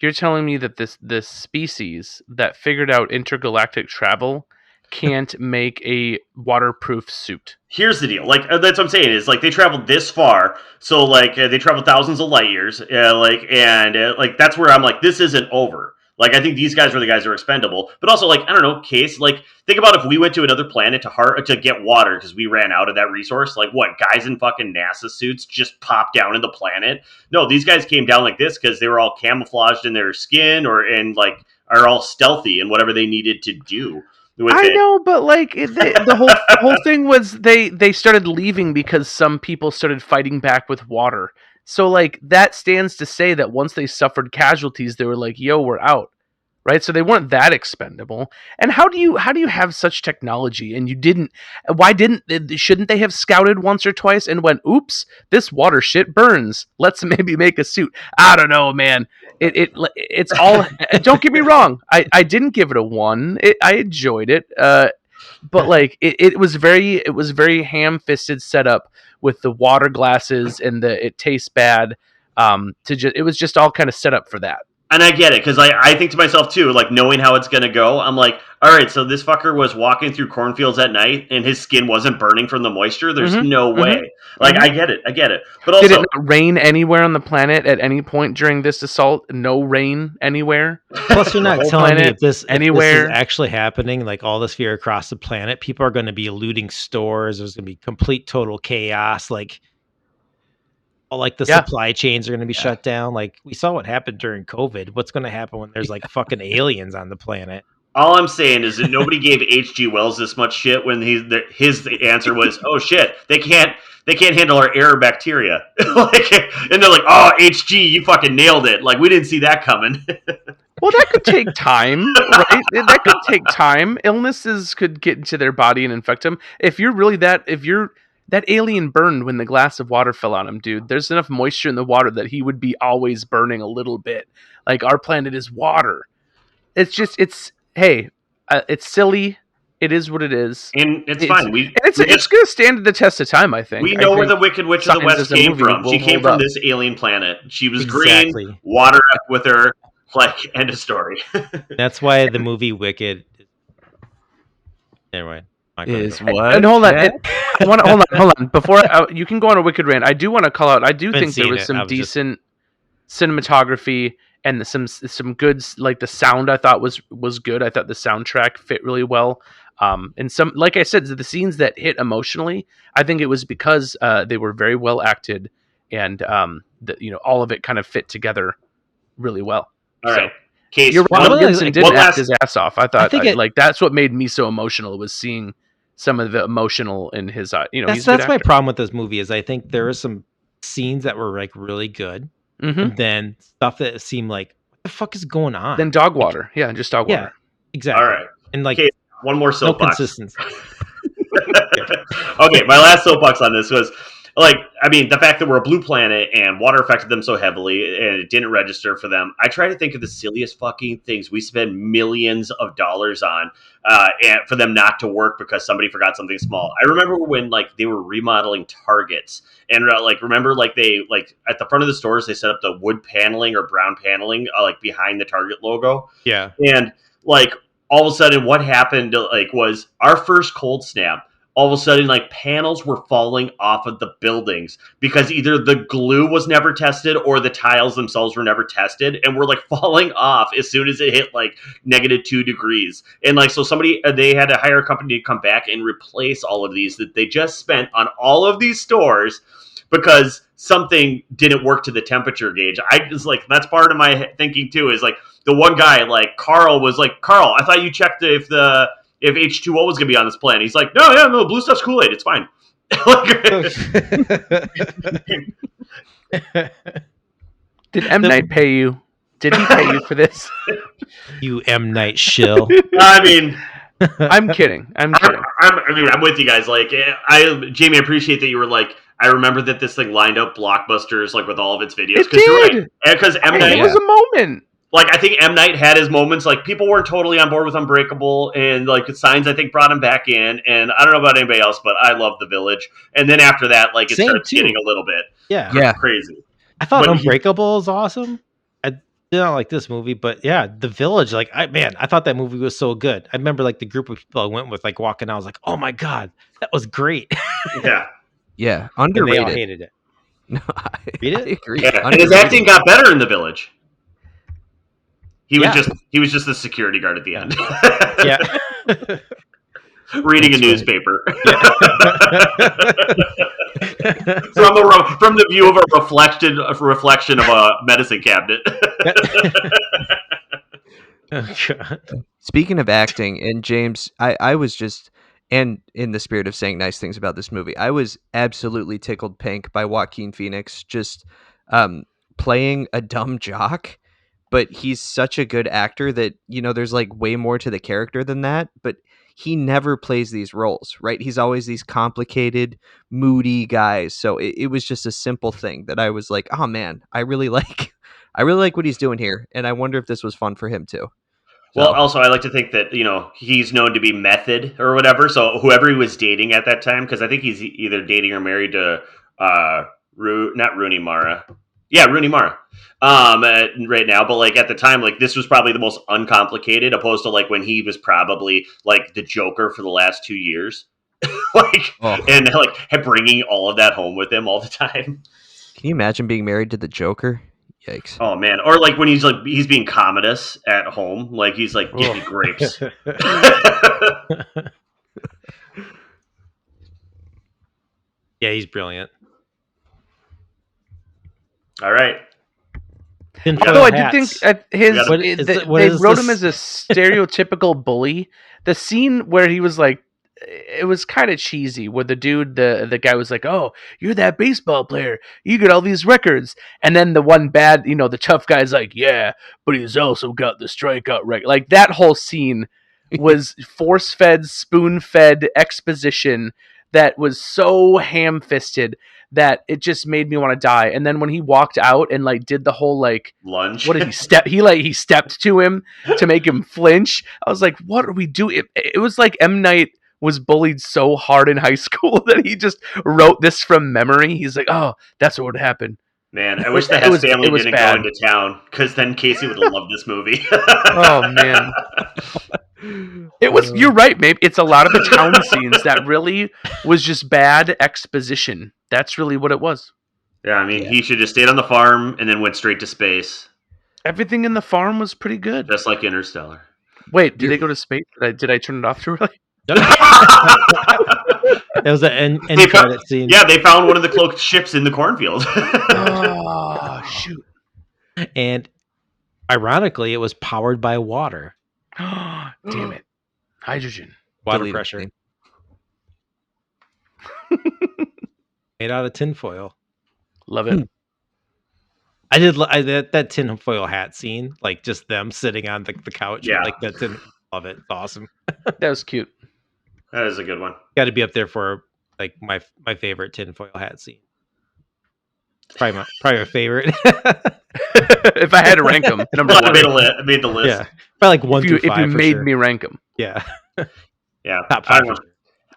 You're telling me that this species that figured out intergalactic travel can't make a waterproof suit? Here's the deal. Like that's what I'm saying is like they traveled this far, so like they traveled thousands of light years. Like that's where I'm like, this isn't over. Like I think these guys were the guys that were expendable, but also like I don't know, Case. Like think about if we went to another planet to get water because we ran out of that resource. Like what, guys in fucking NASA suits just popped down in the planet? No, these guys came down like this because they were all camouflaged in their skin and like are all stealthy and whatever they needed to do. I know, but like the whole thing was they started leaving because some people started fighting back with water. So like that stands to say that once they suffered casualties, they were like, "Yo, we're out." Right? So they weren't that expendable. And how do you have such technology and you didn't? Shouldn't they have scouted once or twice and went, "Oops, this water shit burns. Let's maybe make a suit." I don't know, man. It's all. Don't get me wrong. I didn't give it a 1. I enjoyed it. But like it was very ham-fisted setup with the water glasses and it tastes bad. It was just all kind of set up for that. And I get it, because I think to myself, too, like, knowing how it's going to go, I'm like, all right, so this fucker was walking through cornfields at night, and his skin wasn't burning from the moisture? There's no way. Like, I get it. But also... Did it not rain anywhere on the planet at any point during this assault? No rain anywhere? Plus, you're not telling me if this is anywhere actually happening, like all this fear across the planet, people are going to be looting stores. There's going to be complete, total chaos. Like the supply chains are going to be shut down. Like we saw what happened during COVID. What's going to happen when there's like fucking aliens on the planet? All I'm saying is that nobody gave H.G. Wells this much shit when his answer was, "Oh shit, they can't handle our air bacteria." Like, and they're like, "Oh, H.G., you fucking nailed it." Like, we didn't see that coming. Well, that could take time, right? That could take time. Illnesses could get into their body and infect them. If that alien burned when the glass of water fell on him, dude. There's enough moisture in the water that he would be always burning a little bit. Like, our planet is water. It's silly. It is what it is. And it's fine. It's going to stand the test of time, I think. We know where the Wicked Witch of the West came from. She came from this alien planet. She was green, water with her, like, end of story. That's why the movie Wicked... Anyway. Is what? And hold on. Before you can go on a Wicked rant, I do want to call out. I do think there was some decent cinematography and some good, like the sound. I thought was good. I thought the soundtrack fit really well. And some, like I said, the scenes that hit emotionally, I think it was because they were very well acted, and all of it kind of fit together really well. All right. Case, you're right. Mel Gibson did act his ass off. I thought that's what made me so emotional, was seeing some of the emotional in his eye. That's my problem with this movie, is I think there are some scenes that were like really good, and then stuff that seemed like, what the fuck is going on? Then dog water, just dog water. Exactly. All right, and like one more soapbox. No consistency. Okay, my last soapbox on this was, like, I mean, the fact that we're a blue planet and water affected them so heavily and it didn't register for them. I try to think of the silliest fucking things we spend millions of dollars on, and for them not to work because somebody forgot something small. I remember when, like, they were remodeling Targets, and remember, like, they, like, at the front of the stores, they set up the wood paneling or brown paneling, like, behind the Target logo. Yeah. And, like, all of a sudden what happened, like, was our first cold snap. All of a sudden, like, panels were falling off of the buildings because either the glue was never tested or the tiles themselves were never tested, and were, like, falling off as soon as it hit, like, -2 degrees. And, like, so they had to hire a company to come back and replace all of these that they just spent on all of these stores because something didn't work to the temperature gauge. I just, like, that's part of my thinking too, is like, the one guy, like, Carl, was like, "Carl, I thought you checked if H2O was going to be on this planet." He's like, no, blue stuff's Kool-Aid. It's fine. Did M. Night pay you? Did he pay you for this? You M. Night shill. I mean... I'm kidding. I'm with you guys. Like, Jamie, I appreciate that you were like, I remember that this thing lined up Blockbusters, like, with all of its videos. It did. Because M. Night... It was a moment. Like, I think M. Night had his moments. Like, people weren't totally on board with Unbreakable, and, like, Signs, I think, brought him back in. And I don't know about anybody else, but I love The Village. And then after that, like, it starts getting a little bit crazy. I thought Unbreakable is awesome. I did not like this movie, but The Village, like, I thought that movie was so good. I remember, like, the group of people I went with, like, walking out, I was like, oh my God, that was great. Yeah. Underrated. And they all hated it. No, I agree. Yeah. And his acting got better in The Village. He was just the security guard at the end. Reading a newspaper. From the view of a reflection of a medicine cabinet. Oh, God. Speaking of acting, and James, I was just, and in the spirit of saying nice things about this movie, I was absolutely tickled pink by Joaquin Phoenix just playing a dumb jock. But he's such a good actor that, there's like way more to the character than that. But he never plays these roles, right? He's always these complicated, moody guys. So it was just a simple thing that I was like, oh man, I really like what he's doing here. And I wonder if this was fun for him too. Well, also, I like to think that, he's known to be method or whatever. So whoever he was dating at that time, because I think he's either dating or married to not Rooney Mara. Yeah, Rooney Mara. Right now, but like at the time, like this was probably the most uncomplicated, opposed to like when he was probably like the Joker for the last 2 years, like Oh, and like bringing all of that home with him all the time. can you imagine being married to the Joker? Yikes. Oh man, or like when he's being Commodus at home, like he's like, give Oh. me grapes. Yeah, he's brilliant. All right. Although I did think his What they wrote him as a stereotypical bully. The scene where he was like, it was kind of cheesy. Where the guy was like, "Oh, you're that baseball player. You get all these records," and then the one bad, the tough guy's like, "Yeah, but he's also got the strikeout record." Like that whole scene was force-fed, spoon-fed exposition that was so ham-fisted that it just made me want to die. And then when he walked out and like did the whole like lunge, what did he step? He stepped to him to make him flinch. I was like, what are we doing? It was like M. Night was bullied so hard in high school that he just wrote this from memory. He's like, oh, that's what would happen. Man, I wish the Hess family didn't go into town, because then Casey would have loved this movie. Oh man. It was. You're right, maybe it's a lot of the town scenes that really was just bad exposition. That's really what it was. Yeah, I mean, he should have stayed on the farm and then went straight to space. Everything in the farm was pretty good. Just like Interstellar. Wait, did they go to space? Did I turn it off too early? That was the end credit scene. Yeah, they found one of the cloaked ships in the cornfield. Oh, shoot. And ironically, it was powered by water. Damn it. Hydrogen. Water Deleted pressure. scene. Made out of tinfoil. Love it. I did that tinfoil hat scene, like just them sitting on the couch. Yeah. Like that. Love it. It's awesome. That was cute. That is a good one. Got to be up there for like my favorite tinfoil hat scene. Probably my favorite. If I had to rank them, number I one. made the list. Yeah, probably like 1 through 5. If you made sure. me rank them. Yeah. Yeah. Top 5.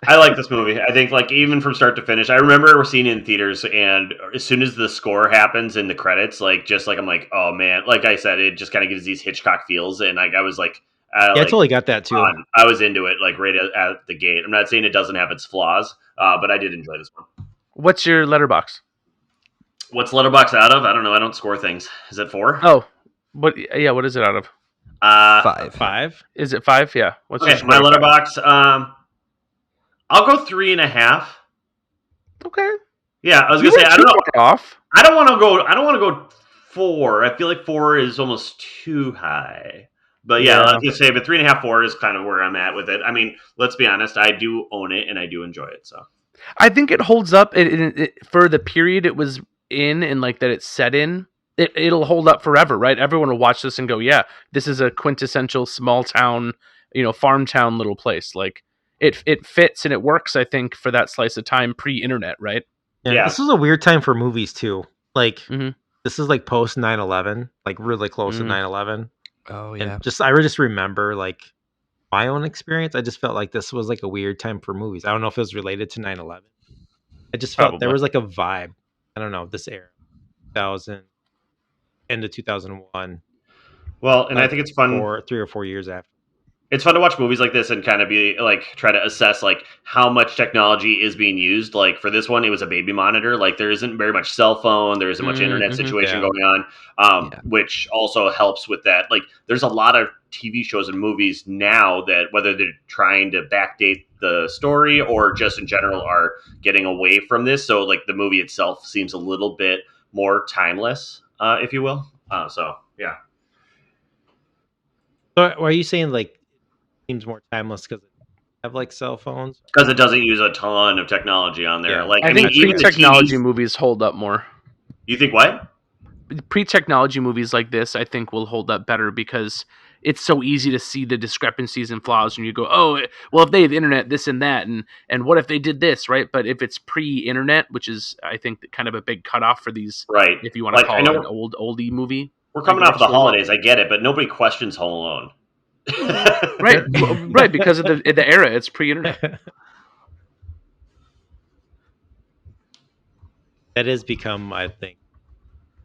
I like this movie. I think, like, even from start to finish, I remember seeing it in theaters, and as soon as the score happens in the credits, like, just like, I'm like, oh man, like I said, it just kind of gives these Hitchcock feels, and like, I was like, I totally got that too. I was into it, like, right at the gate. I'm not saying it doesn't have its flaws, but I did enjoy this one. What's your letterbox? What's Letterboxd out of? I don't know. I don't score things. Is it 4? Oh, what is it out of? 5. 5? Is it 5? Yeah. What's Okay, your my score? Letterboxd. I'll go 3.5. Okay. Yeah, I was You gonna say were I don't too know. far off. I don't want to go 4. I feel like 4 is almost too high. But yeah, I was gonna say, but 3.5, 4 is kind of where I'm at with it. I mean, let's be honest, I do own it and I do enjoy it. So I think it holds up for the period it was in and like that it's set in. It'll hold up forever, right? Everyone will watch this and go, "Yeah, this is a quintessential small town, farm town little place." Like it fits and it works. I think for that slice of time pre-internet, right? Yeah. This is a weird time for movies too. Like Mhm. this is like post 9/11, like really close Mhm. to 9/11. Oh yeah. And I just remember like my own experience. I just felt like this was like a weird time for movies. I don't know if it was related to 9/11. I just felt there was like a vibe. I don't know, this era, 2000, end of 2001. well, and I think it's fun. 3 or 4 years after. It's fun to watch movies like this and kind of be like try to assess like how much technology is being used. Like for this one, it was a baby monitor. Like there isn't very much cell phone. There isn't much internet situation going on, which also helps with that. Like there's a lot of TV shows and movies now that whether they're trying to backdate the story or just in general are getting away from this. So like the movie itself seems a little bit more timeless, if you will. So yeah. So are you saying like seems more timeless because it have like cell phones? Because it doesn't use a ton of technology on there. Yeah. Like I think even the pre-technology TVs movies hold up more. You think what? Pre-technology movies like this, I think, will hold up better because it's so easy to see the discrepancies and flaws when you go, oh, well, if they have internet, this and that, and what if they did this, right? But if it's pre-internet, which is, I think, kind of a big cutoff for these, right? If you want to Like, call it an oldie movie. We're coming off of the holidays, I get it, but nobody questions Home Alone. Right, right, because of the era, it's pre-internet. That has become, I think,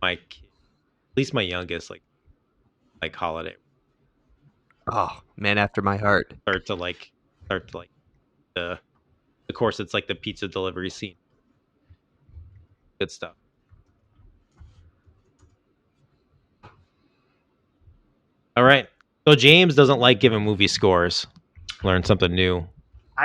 my kid, at least my youngest, like holiday Oh, man after my heart. start to like the of course it's like the pizza delivery scene. Good stuff. All right. So James doesn't like giving movie scores. Learn something new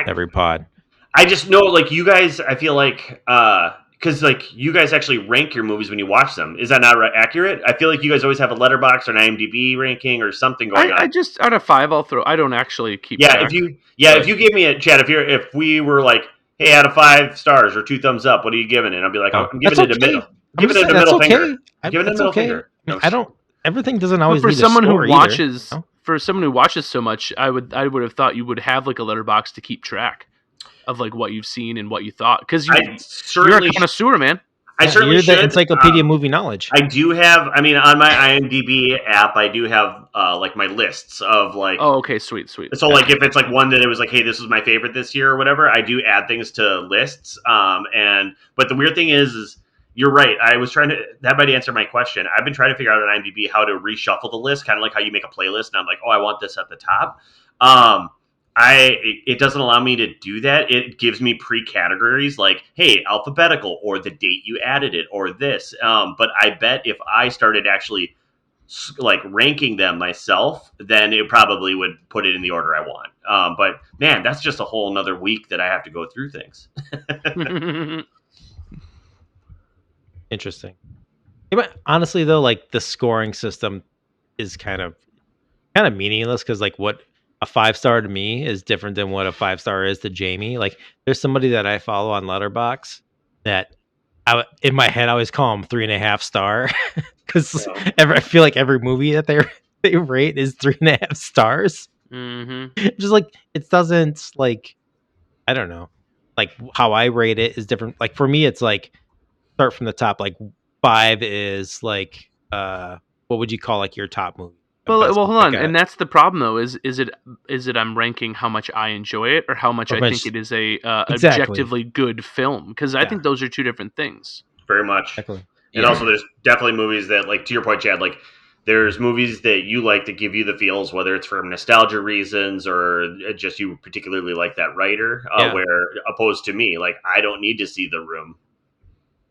every pod. I just know, like, you guys, I feel like, because, like, you guys actually rank your movies when you watch them. Is that not accurate? I feel like you guys always have a Letterboxd or an IMDb ranking or something going on. I just, out of 5, I don't actually keep track. If you gave me a, Chad, if we were like, hey, out of 5 stars or 2 thumbs up, what are you giving it? I'll be like, I'm giving it a middle. Giving it a middle finger. Giving it a middle finger. I don't, everything doesn't always for need someone a score who watches, either, for someone who watches so much, I would have thought you would have like a letterbox to keep track of like what you've seen and what you thought, because you're a connoisseur, man. You're the encyclopedia movie knowledge. I do have, I mean, on my IMDb app, I do have like my lists of like. Oh, okay, sweet. So like if it's like one that it was like, hey, this was my favorite this year or whatever, I do add things to lists. But the weird thing is you're right. That might answer my question. I've been trying to figure out on IMDb how to reshuffle the list, kind of like how you make a playlist. And I'm like, oh, I want this at the top. It doesn't allow me to do that. It gives me pre-categories like, hey, alphabetical, or the date you added it, or this. But I bet if I started actually like ranking them myself, then it probably would put it in the order I want. But man, that's just a whole another week that I have to go through things. Interesting. Yeah, but honestly, though, like the scoring system is kind of meaningless, because like what a 5-star to me is different than what a 5-star is to Jamie. Like there's somebody that I follow on Letterboxd that in my head I always call him 3.5 star, because I feel like every movie that they rate is 3.5 stars. Mm-hmm. Just like it doesn't, like, I don't know, like how I rate it is different. Like for me, it's like start from the top. Like 5 is like what would you call like your top movie? Well, hold on, and that's the problem though. Is it I'm ranking how much I enjoy it, or how much I think it is a objectively good film? Because I think those are two different things. Very much. Exactly. And also, there's definitely movies that, like, to your point, Chad, like, there's movies that you like that give you the feels, whether it's for nostalgia reasons or just you particularly like that writer, where opposed to me, like, I don't need to see The Room.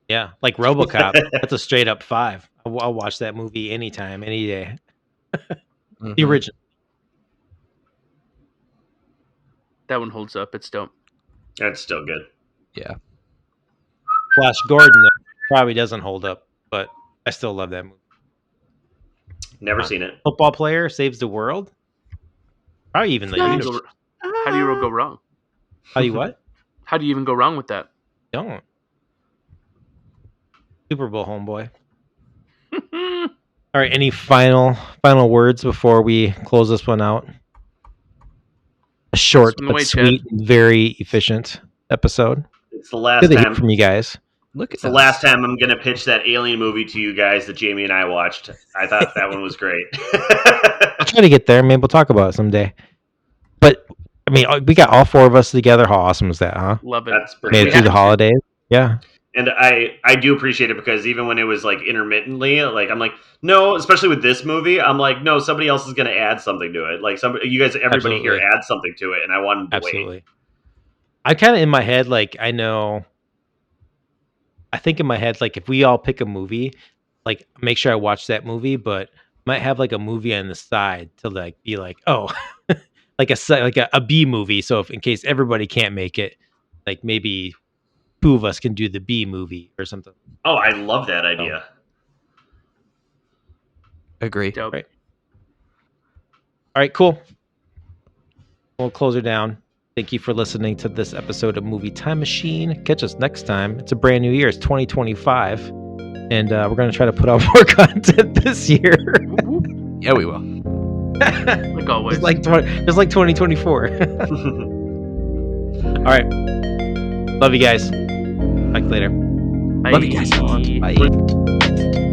Yeah, like RoboCop, that's a straight up 5. I'll watch that movie anytime, any day. Mm-hmm. The original. That one holds up. It's dope. That's still good. Yeah. Flash Gordon probably doesn't hold up, but I still love that movie. Never seen it. Football player saves the world. Probably even the universe. How do you go wrong? How do you what? How do you even go wrong with that? Don't. Super Bowl homeboy. All right. Any final words before we close this one out? A short but sweet, and very efficient episode. It's the last time from you guys. It's the last time I'm going to pitch that Alien movie to you guys that Jamie and I watched. I thought that one was great. I'll try to get there. Maybe we'll talk about it someday. But I mean, we got all 4 of us together. How awesome is that, huh? Love it. That's made it through the holidays. Yeah. And I do appreciate it, because even when it was like intermittently, like I'm like, no, especially with this movie, I'm like, no, somebody else is going to add something to it. Like everybody here adds something to it, and I wanted to wait. I kind of in my head, like I think in my head, like if we all pick a movie, like make sure I watch that movie, but might have like a movie on the side to like be like, oh, like a B movie. So if in case everybody can't make it, like maybe 2 of us can do the B movie or something. Oh, I love that idea. Agree. Dope. Right. All right, cool. We'll close her down. Thank you for listening to this episode of Movie Time Machine. Catch us next time. It's a brand new year. It's 2025. And we're going to try to put out more content this year. Yeah, we will. Like always. Just like 2024. All right. Love you guys. Talk later. Bye. Love you guys. Bye.